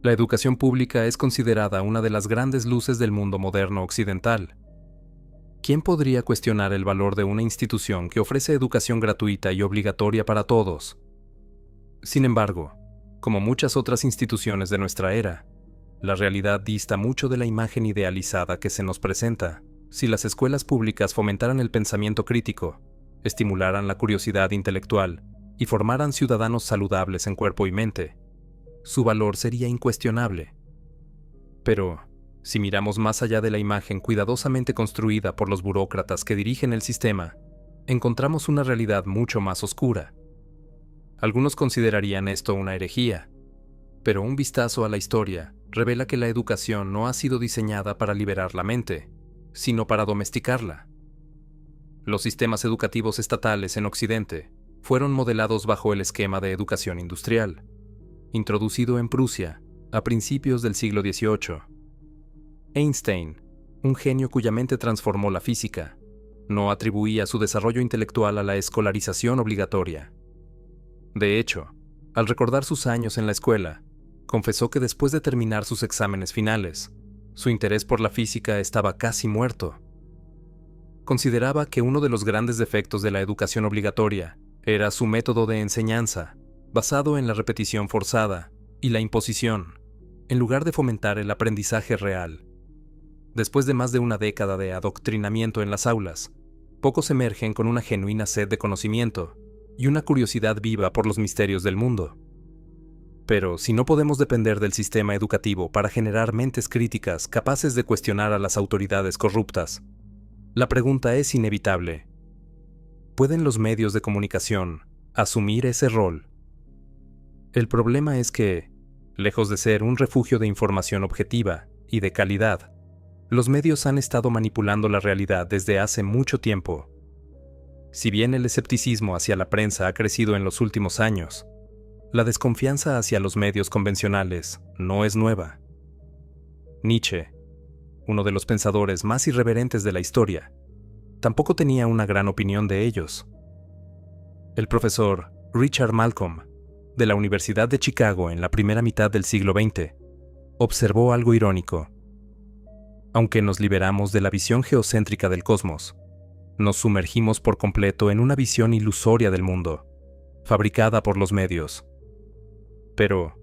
La educación pública es considerada una de las grandes luces del mundo moderno occidental. ¿Quién podría cuestionar el valor de una institución que ofrece educación gratuita y obligatoria para todos? Sin embargo, como muchas otras instituciones de nuestra era, la realidad dista mucho de la imagen idealizada que se nos presenta. Si las escuelas públicas fomentaran el pensamiento crítico, estimularan la curiosidad intelectual y formaran ciudadanos saludables en cuerpo y mente, su valor sería incuestionable. Pero, si miramos más allá de la imagen cuidadosamente construida por los burócratas que dirigen el sistema, encontramos una realidad mucho más oscura. Algunos considerarían esto una herejía, pero un vistazo a la historia revela que la educación no ha sido diseñada para liberar la mente, sino para domesticarla. Los sistemas educativos estatales en Occidente fueron modelados bajo el esquema de educación industrial, introducido en Prusia a principios del siglo XVIII. Einstein, un genio cuya mente transformó la física, no atribuía su desarrollo intelectual a la escolarización obligatoria. De hecho, al recordar sus años en la escuela, confesó que después de terminar sus exámenes finales, su interés por la física estaba casi muerto. Consideraba que uno de los grandes defectos de la educación obligatoria era su método de enseñanza, basado en la repetición forzada y la imposición, en lugar de fomentar el aprendizaje real. Después de más de una década de adoctrinamiento en las aulas, pocos emergen con una genuina sed de conocimiento y una curiosidad viva por los misterios del mundo. Pero si no podemos depender del sistema educativo para generar mentes críticas capaces de cuestionar a las autoridades corruptas, la pregunta es inevitable. ¿Pueden los medios de comunicación asumir ese rol? El problema es que, lejos de ser un refugio de información objetiva y de calidad, los medios han estado manipulando la realidad desde hace mucho tiempo. Si bien el escepticismo hacia la prensa ha crecido en los últimos años, la desconfianza hacia los medios convencionales no es nueva. Nietzsche, uno de los pensadores más irreverentes de la historia, tampoco tenía una gran opinión de ellos. El profesor Richard Malcolm, de la Universidad de Chicago en la primera mitad del siglo XX, observó algo irónico. Aunque nos liberamos de la visión geocéntrica del cosmos, nos sumergimos por completo en una visión ilusoria del mundo, fabricada por los medios. Pero,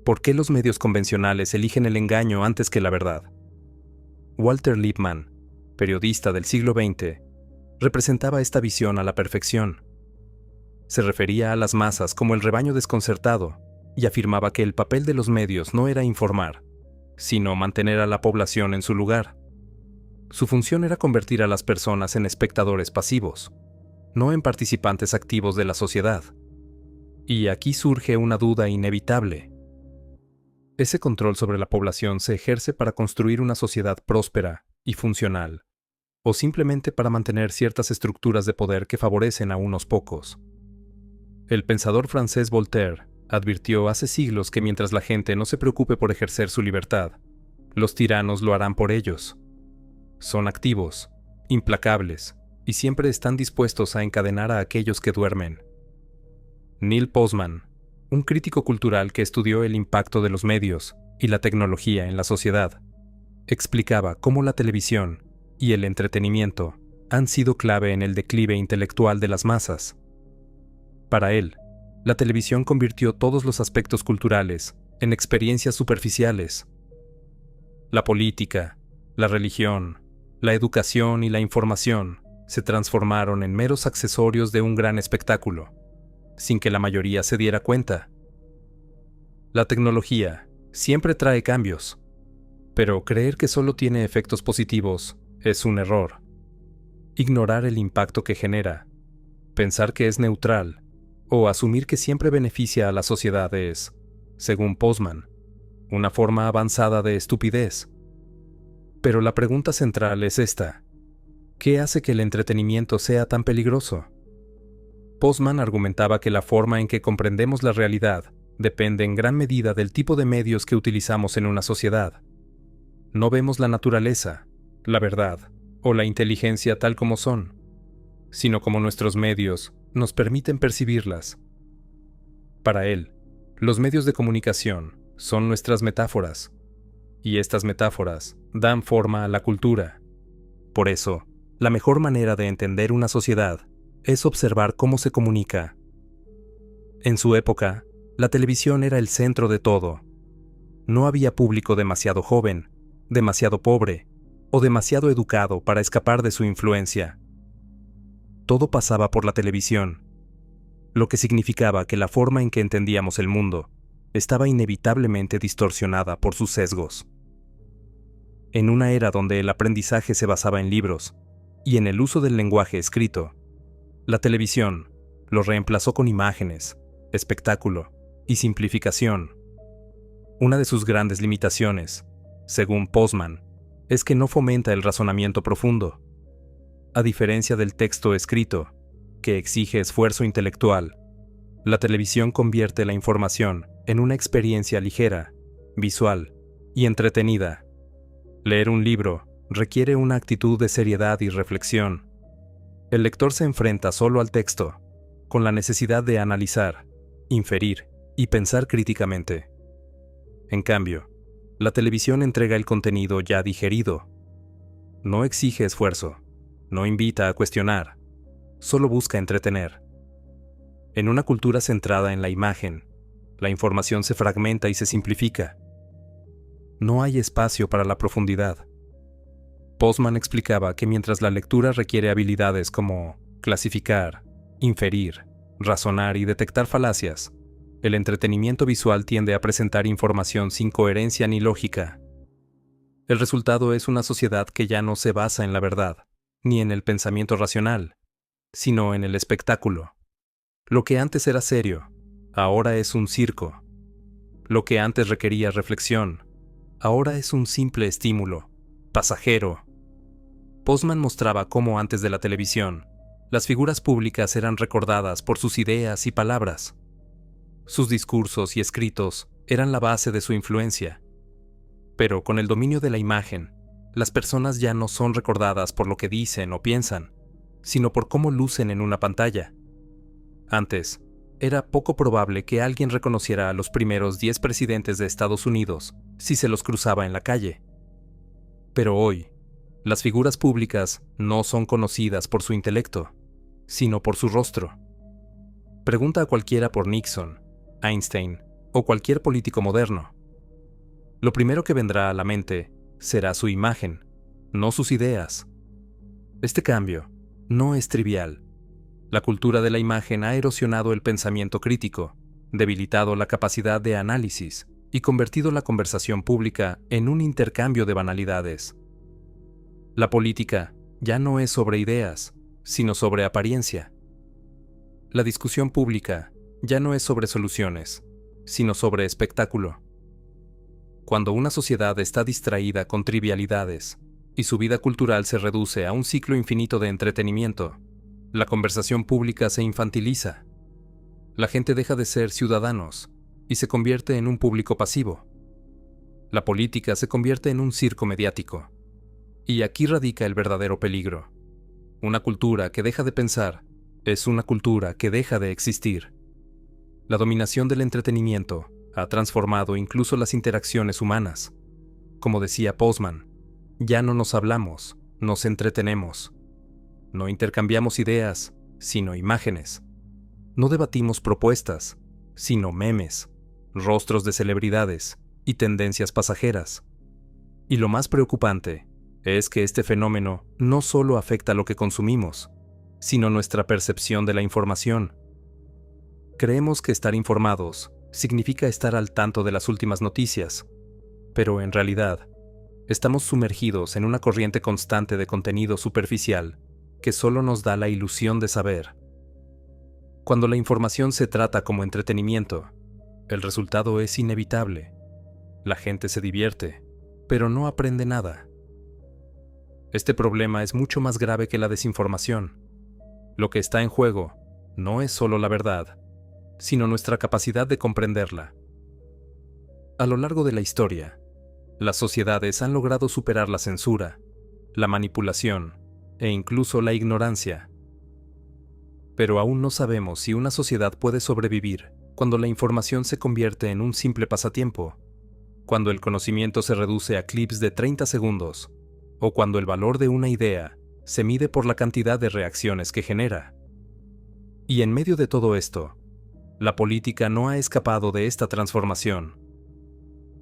¿por qué los medios convencionales eligen el engaño antes que la verdad? Walter Lippmann, periodista del siglo XX, representaba esta visión a la perfección. Se refería a las masas como el rebaño desconcertado y afirmaba que el papel de los medios no era informar, sino mantener a la población en su lugar. Su función era convertir a las personas en espectadores pasivos, no en participantes activos de la sociedad. Y aquí surge una duda inevitable. ¿Ese control sobre la población se ejerce para construir una sociedad próspera y funcional, o simplemente para mantener ciertas estructuras de poder que favorecen a unos pocos? El pensador francés Voltaire advirtió hace siglos que mientras la gente no se preocupe por ejercer su libertad, los tiranos lo harán por ellos. Son activos, implacables, y siempre están dispuestos a encadenar a aquellos que duermen. Neil Postman, un crítico cultural que estudió el impacto de los medios y la tecnología en la sociedad, explicaba cómo la televisión y el entretenimiento han sido clave en el declive intelectual de las masas. Para él, la televisión convirtió todos los aspectos culturales en experiencias superficiales. La política, la religión, la educación y la información se transformaron en meros accesorios de un gran espectáculo, sin que la mayoría se diera cuenta. La tecnología siempre trae cambios, pero creer que solo tiene efectos positivos es un error. Ignorar el impacto que genera, pensar que es neutral, o asumir que siempre beneficia a la sociedad es, según Postman, una forma avanzada de estupidez. Pero la pregunta central es esta: ¿qué hace que el entretenimiento sea tan peligroso? Postman argumentaba que la forma en que comprendemos la realidad depende en gran medida del tipo de medios que utilizamos en una sociedad. No vemos la naturaleza, la verdad o la inteligencia tal como son, sino como nuestros medios nos permiten percibirlas. Para él, los medios de comunicación son nuestras metáforas, y estas metáforas dan forma a la cultura. Por eso, la mejor manera de entender una sociedad es observar cómo se comunica. En su época, la televisión era el centro de todo. No había público demasiado joven, demasiado pobre o demasiado educado para escapar de su influencia. Todo pasaba por la televisión, lo que significaba que la forma en que entendíamos el mundo estaba inevitablemente distorsionada por sus sesgos. En una era donde el aprendizaje se basaba en libros y en el uso del lenguaje escrito, la televisión lo reemplazó con imágenes, espectáculo y simplificación. Una de sus grandes limitaciones, según Postman, es que no fomenta el razonamiento profundo. A diferencia del texto escrito, que exige esfuerzo intelectual, la televisión convierte la información en una experiencia ligera, visual y entretenida. Leer un libro requiere una actitud de seriedad y reflexión. El lector se enfrenta solo al texto, con la necesidad de analizar, inferir y pensar críticamente. En cambio, la televisión entrega el contenido ya digerido. No exige esfuerzo, no invita a cuestionar, solo busca entretener. En una cultura centrada en la imagen, la información se fragmenta y se simplifica. No hay espacio para la profundidad. Postman explicaba que mientras la lectura requiere habilidades como clasificar, inferir, razonar y detectar falacias, el entretenimiento visual tiende a presentar información sin coherencia ni lógica. El resultado es una sociedad que ya no se basa en la verdad, ni en el pensamiento racional, sino en el espectáculo. Lo que antes era serio, ahora es un circo. Lo que antes requería reflexión, ahora es un simple estímulo, pasajero. Postman mostraba cómo antes de la televisión, las figuras públicas eran recordadas por sus ideas y palabras. Sus discursos y escritos eran la base de su influencia. Pero con el dominio de la imagen, las personas ya no son recordadas por lo que dicen o piensan, sino por cómo lucen en una pantalla. Antes, era poco probable que alguien reconociera a los primeros 10 presidentes de Estados Unidos si se los cruzaba en la calle. Pero hoy, las figuras públicas no son conocidas por su intelecto, sino por su rostro. Pregunta a cualquiera por Nixon, Einstein o cualquier político moderno. Lo primero que vendrá a la mente será su imagen, no sus ideas. Este cambio no es trivial. La cultura de la imagen ha erosionado el pensamiento crítico, debilitado la capacidad de análisis y convertido la conversación pública en un intercambio de banalidades. La política ya no es sobre ideas, sino sobre apariencia. La discusión pública ya no es sobre soluciones, sino sobre espectáculo. Cuando una sociedad está distraída con trivialidades y su vida cultural se reduce a un ciclo infinito de entretenimiento, la conversación pública se infantiliza. La gente deja de ser ciudadanos y se convierte en un público pasivo. La política se convierte en un circo mediático. Y aquí radica el verdadero peligro. Una cultura que deja de pensar es una cultura que deja de existir. La dominación del entretenimiento ha transformado incluso las interacciones humanas. Como decía Postman, ya no nos hablamos, nos entretenemos. No intercambiamos ideas, sino imágenes. No debatimos propuestas, sino memes, rostros de celebridades y tendencias pasajeras. Y lo más preocupante es que este fenómeno no solo afecta lo que consumimos, sino nuestra percepción de la información. Creemos que estar informados significa estar al tanto de las últimas noticias, pero en realidad, estamos sumergidos en una corriente constante de contenido superficial que solo nos da la ilusión de saber. Cuando la información se trata como entretenimiento, el resultado es inevitable. La gente se divierte, pero no aprende nada. Este problema es mucho más grave que la desinformación. Lo que está en juego no es solo la verdad, sino nuestra capacidad de comprenderla. A lo largo de la historia, las sociedades han logrado superar la censura, la manipulación e incluso la ignorancia. Pero aún no sabemos si una sociedad puede sobrevivir cuando la información se convierte en un simple pasatiempo cuando el conocimiento se reduce a clips de 30 segundos, o cuando el valor de una idea se mide por la cantidad de reacciones que genera. Y en medio de todo esto, la política no ha escapado de esta transformación.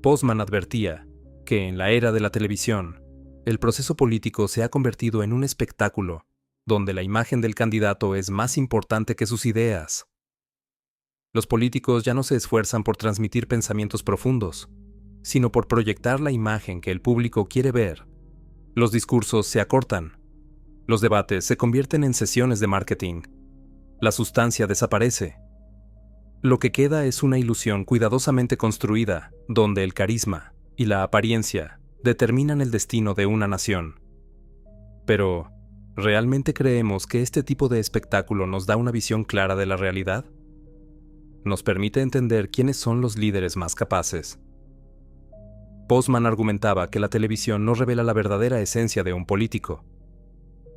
Postman advertía que en la era de la televisión, el proceso político se ha convertido en un espectáculo donde la imagen del candidato es más importante que sus ideas. Los políticos ya no se esfuerzan por transmitir pensamientos profundos, sino por proyectar la imagen que el público quiere ver. Los discursos se acortan. Los debates se convierten en sesiones de marketing. La sustancia desaparece. Lo que queda es una ilusión cuidadosamente construida, donde el carisma y la apariencia determinan el destino de una nación. Pero, ¿realmente creemos que este tipo de espectáculo nos da una visión clara de la realidad? ¿Nos permite entender quiénes son los líderes más capaces? Postman argumentaba que la televisión no revela la verdadera esencia de un político.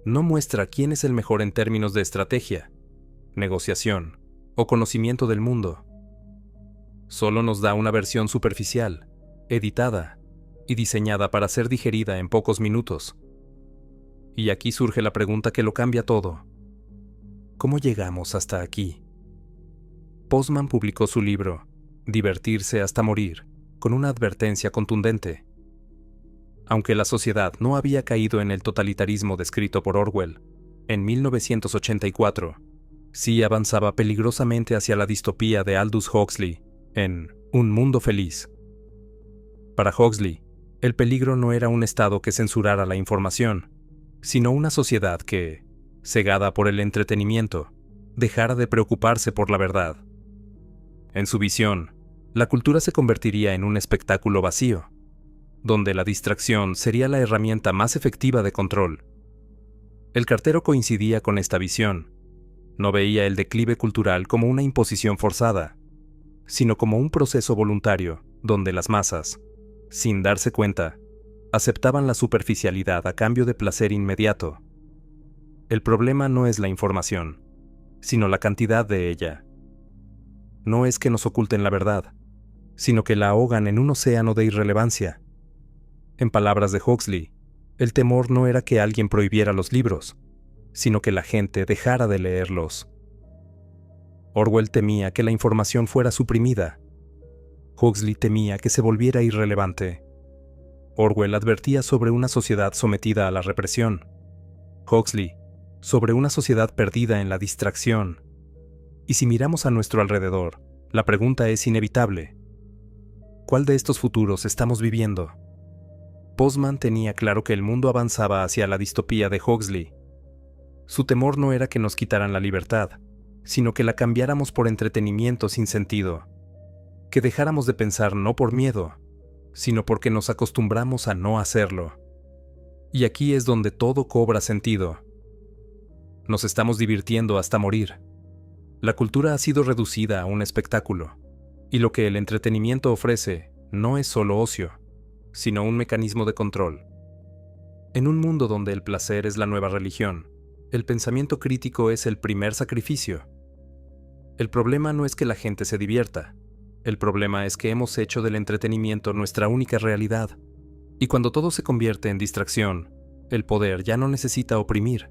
No muestra quién es el mejor en términos de estrategia, negociación o conocimiento del mundo. Solo nos da una versión superficial, editada y diseñada para ser digerida en pocos minutos. Y aquí surge la pregunta que lo cambia todo. ¿Cómo llegamos hasta aquí? Postman publicó su libro, Divertirse hasta morir, con una advertencia contundente. Aunque la sociedad no había caído en el totalitarismo descrito por Orwell en 1984, sí avanzaba peligrosamente hacia la distopía de Aldous Huxley en Un mundo feliz. Para Huxley, el peligro no era un Estado que censurara la información, sino una sociedad que, cegada por el entretenimiento, dejara de preocuparse por la verdad. En su visión, la cultura se convertiría en un espectáculo vacío, donde la distracción sería la herramienta más efectiva de control. El cartero coincidía con esta visión. No veía el declive cultural como una imposición forzada, sino como un proceso voluntario, donde las masas, sin darse cuenta, aceptaban la superficialidad a cambio de placer inmediato. El problema no es la información, sino la cantidad de ella. No es que nos oculten la verdad, sino que la ahogan en un océano de irrelevancia. En palabras de Huxley, el temor no era que alguien prohibiera los libros, sino que la gente dejara de leerlos. Orwell temía que la información fuera suprimida. Huxley temía que se volviera irrelevante. Orwell advertía sobre una sociedad sometida a la represión. Huxley, sobre una sociedad perdida en la distracción. Y si miramos a nuestro alrededor, la pregunta es inevitable. ¿Cuál de estos futuros estamos viviendo? Postman tenía claro que el mundo avanzaba hacia la distopía de Huxley. Su temor no era que nos quitaran la libertad, sino que la cambiáramos por entretenimiento sin sentido. Que dejáramos de pensar no por miedo, sino porque nos acostumbramos a no hacerlo. Y aquí es donde todo cobra sentido. Nos estamos divirtiendo hasta morir. La cultura ha sido reducida a un espectáculo, y lo que el entretenimiento ofrece no es solo ocio, sino un mecanismo de control. En un mundo donde el placer es la nueva religión, el pensamiento crítico es el primer sacrificio. El problema no es que la gente se divierta, el problema es que hemos hecho del entretenimiento nuestra única realidad. Y cuando todo se convierte en distracción, el poder ya no necesita oprimir,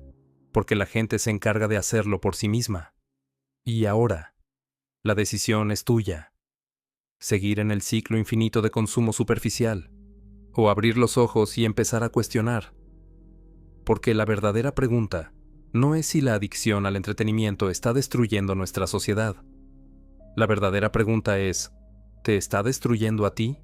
porque la gente se encarga de hacerlo por sí misma. Y ahora, la decisión es tuya. Seguir en el ciclo infinito de consumo superficial, o abrir los ojos y empezar a cuestionar. Porque la verdadera pregunta no es si la adicción al entretenimiento está destruyendo nuestra sociedad. La verdadera pregunta es, ¿te está destruyendo a ti?